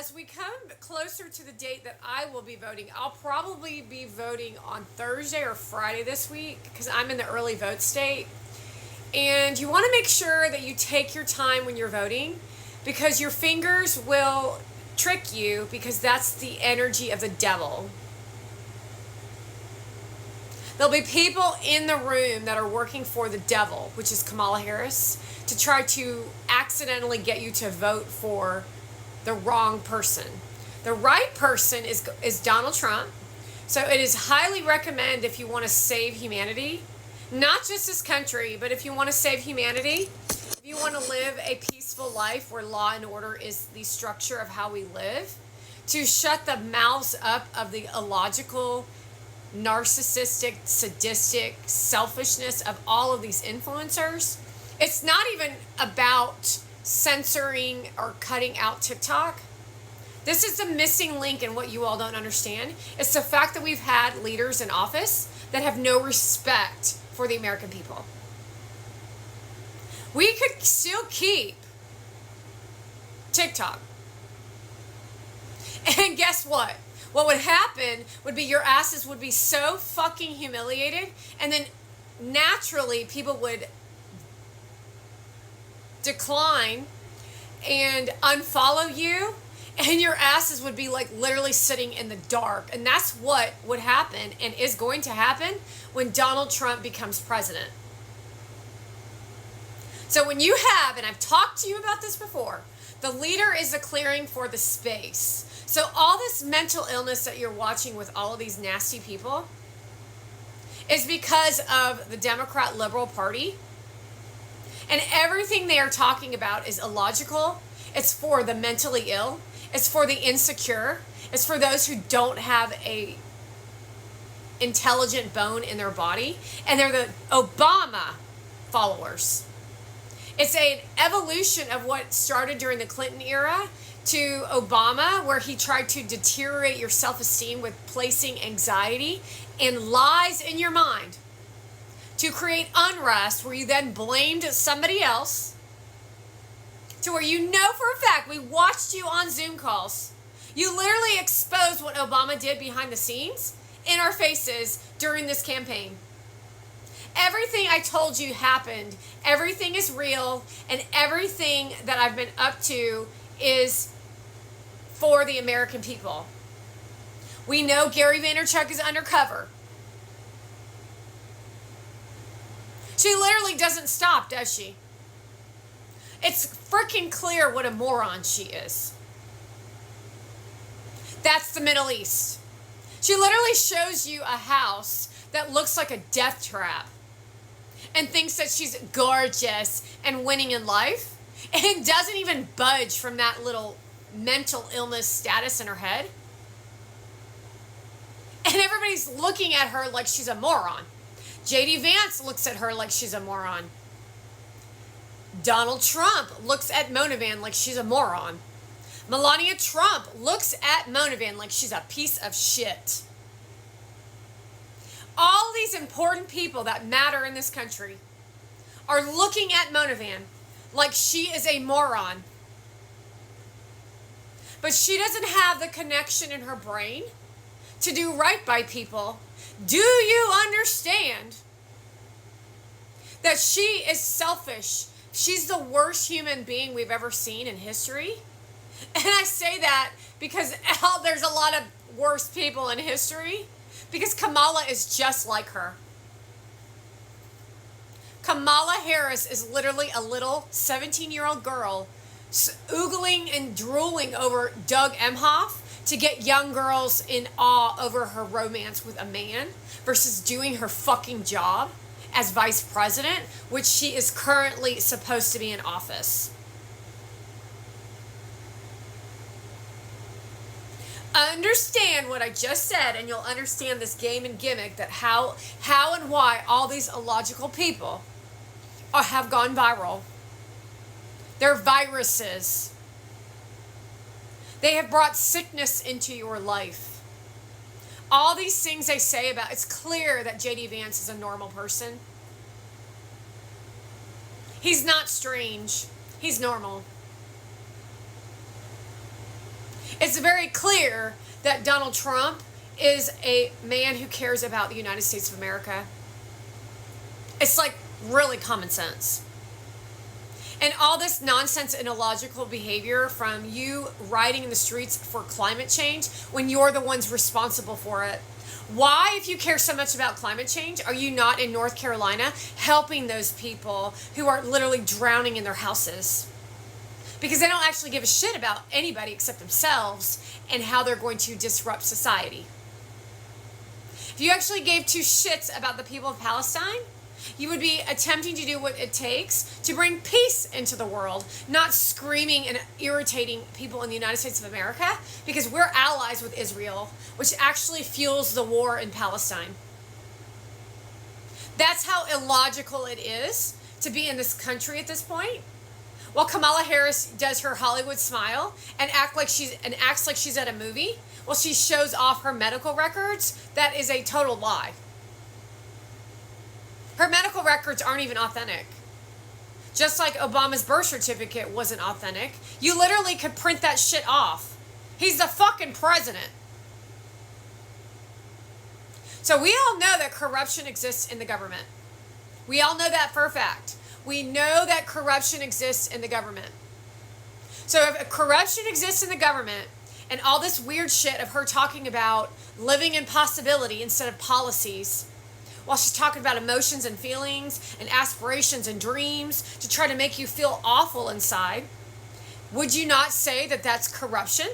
as we come closer to the date that I will be voting, I'll probably be voting on Thursday or Friday this week because I'm in the early vote state. And you want to make sure that you take your time when you're voting because your fingers will trick you because that's the energy of the devil. There'll be people in the room that are working for the devil, which is Kamala Harris, to try to accidentally get you to vote for the wrong person. The right person is Donald Trump. So it is highly recommended if you want to save humanity, not just this country, but if you want to save humanity, if you want to live a peaceful life where law and order is the structure of how we live, to shut the mouths up of the illogical, narcissistic, sadistic selfishness of all of these influencers. It's not even about censoring or cutting out TikTok. This is the missing link in what you all don't understand. It's the fact that we've had leaders in office that have no respect for the American people. We could still keep TikTok. And guess what? What would happen would be your asses would be so fucking humiliated, and then naturally people would decline and unfollow you, and your asses would be like literally sitting in the dark. And that's what would happen and is going to happen when Donald Trump becomes president. So when you have, and I've talked to you about this before, the leader is a clearing for the space. So all this mental illness that you're watching with all of these nasty people is because of the Democrat Liberal Party. And everything they are talking about is illogical. It's for the mentally ill. It's for the insecure. It's for those who don't have a intelligent bone in their body. And they're the Obama followers. It's an evolution of what started during the Clinton era to Obama, where he tried to deteriorate your self-esteem with placing anxiety and lies in your mind to create unrest, where you then blamed somebody else, to where you know for a fact, we watched you on Zoom calls. You literally exposed what Obama did behind the scenes in our faces during this campaign. Everything I told you happened. Everything is real, and everything that I've been up to is for the American people. We know Gary Vaynerchuk is undercover. She literally doesn't stop, does she? It's freaking clear what a moron she is. That's the Middle East. She literally shows you a house that looks like a death trap and thinks that she's gorgeous and winning in life and doesn't even budge from that little mental illness status in her head. And everybody's looking at her like she's a moron. JD Vance looks at her like she's a moron. Donald Trump looks at Mona Van like she's a moron. Melania Trump looks at Mona Van like she's a piece of shit. All these important people that matter in this country are looking at Mona Van like she is a moron. But she doesn't have the connection in her brain to do right by people. Do you understand that she is selfish? She's the worst human being we've ever seen in history. And I say that because there's a lot of worse people in history, because Kamala is just like her. Kamala Harris is literally a little 17-year-old girl oogling and drooling over Doug Emhoff to get young girls in awe over her romance with a man versus doing her fucking job as vice president, which she is currently supposed to be in office. Understand what I just said, and you'll understand this game and gimmick that how and why all these illogical people have gone viral. They're viruses. They have brought sickness into your life. All these things they say about, it's clear that JD Vance is a normal person. He's not strange. He's normal. It's very clear that Donald Trump is a man who cares about the United States of America. It's like really common sense. And all this nonsense and illogical behavior from you riding in the streets for climate change when you're the ones responsible for it. Why, if you care so much about climate change, are you not in North Carolina helping those people who are literally drowning in their houses? Because they don't actually give a shit about anybody except themselves and how they're going to disrupt society. If you actually gave two shits about the people of Palestine, you would be attempting to do what it takes to bring peace into the world, not screaming and irritating people in the United States of America, because we're allies with Israel, which actually fuels the war in Palestine. That's how illogical it is to be in this country at this point. While Kamala Harris does her Hollywood smile and acts like she's at a movie, while she shows off her medical records, that is a total lie. Her medical records aren't even authentic. Just like Obama's birth certificate wasn't authentic. You literally could print that shit off. He's the fucking president. So we all know that corruption exists in the government. We all know that for a fact. We know that corruption exists in the government. So if corruption exists in the government, and all this weird shit of her talking about living in possibility instead of policies, while she's talking about emotions and feelings and aspirations and dreams to try to make you feel awful inside, would you not say that that's corruption?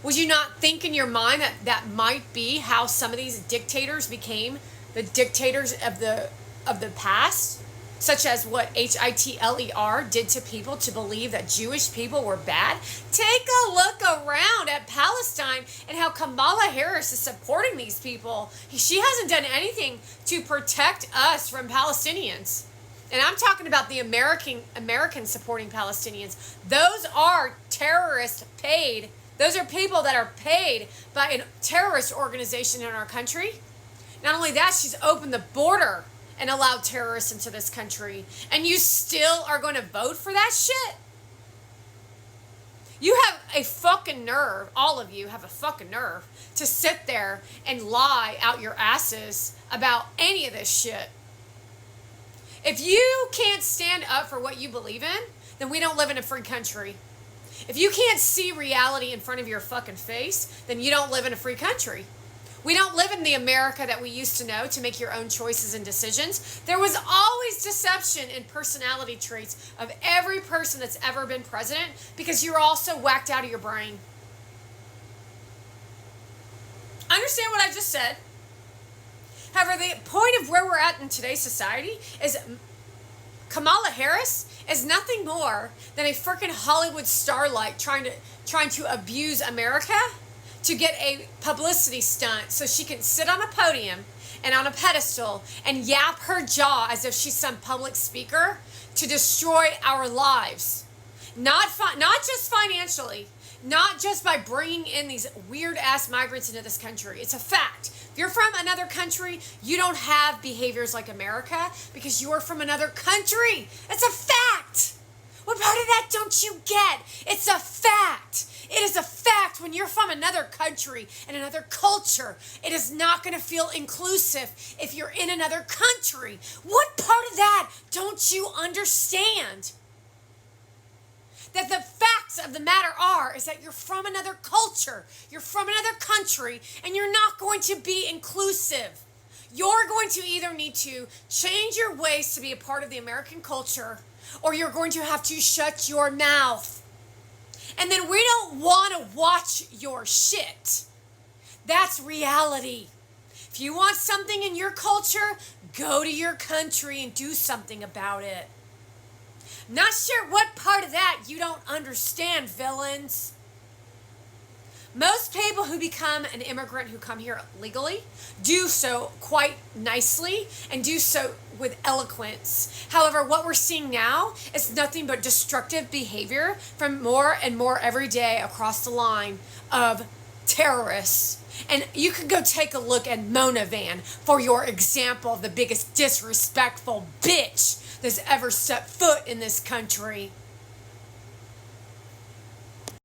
Would you not think in your mind that that might be how some of these dictators became the dictators of the past? Such as what Hitler did to people to believe that Jewish people were bad. Take a look around at Palestine and how Kamala Harris is supporting these people. She hasn't done anything to protect us from Palestinians. And I'm talking about the Americans supporting Palestinians. Those are terrorists paid. Those are people that are paid by a terrorist organization in our country. Not only that, she's opened the border and allowed terrorists into this country. And you still are going to vote for that shit? You have a fucking nerve, all of you have a fucking nerve, to sit there and lie out your asses about any of this shit. If you can't stand up for what you believe in, then we don't live in a free country. If you can't see reality in front of your fucking face, then you don't live in a free country. We don't live in the America that we used to know to make your own choices and decisions. There was always deception in personality traits of every person that's ever been president because you're all so whacked out of your brain. Understand what I just said? However, the point of where we're at in today's society is Kamala Harris is nothing more than a freaking Hollywood starlight trying to abuse America to get a publicity stunt so she can sit on a podium and on a pedestal and yap her jaw as if she's some public speaker to destroy our lives. Not just financially, not just by bringing in these weird-ass migrants into this country. It's a fact. If you're from another country, you don't have behaviors like America because you are from another country. It's a fact. What part of that don't you get? It's a fact. It is a fact when you're from another country and another culture, it is not going to feel inclusive if you're in another country. What part of that don't you understand? That the facts of the matter is that you're from another culture, you're from another country, and you're not going to be inclusive. You're going to either need to change your ways to be a part of the American culture, or you're going to have to shut your mouth. And then we don't want to watch your shit. That's reality. If you want something in your culture, go to your country and do something about it. Not sure what part of that you don't understand, villains. Most people who become an immigrant who come here legally do so quite nicely and do so with eloquence. However, what we're seeing now is nothing but destructive behavior from more and more every day across the line of terrorists. And you can go take a look at Mona Van for your example of the biggest disrespectful bitch that's ever set foot in this country.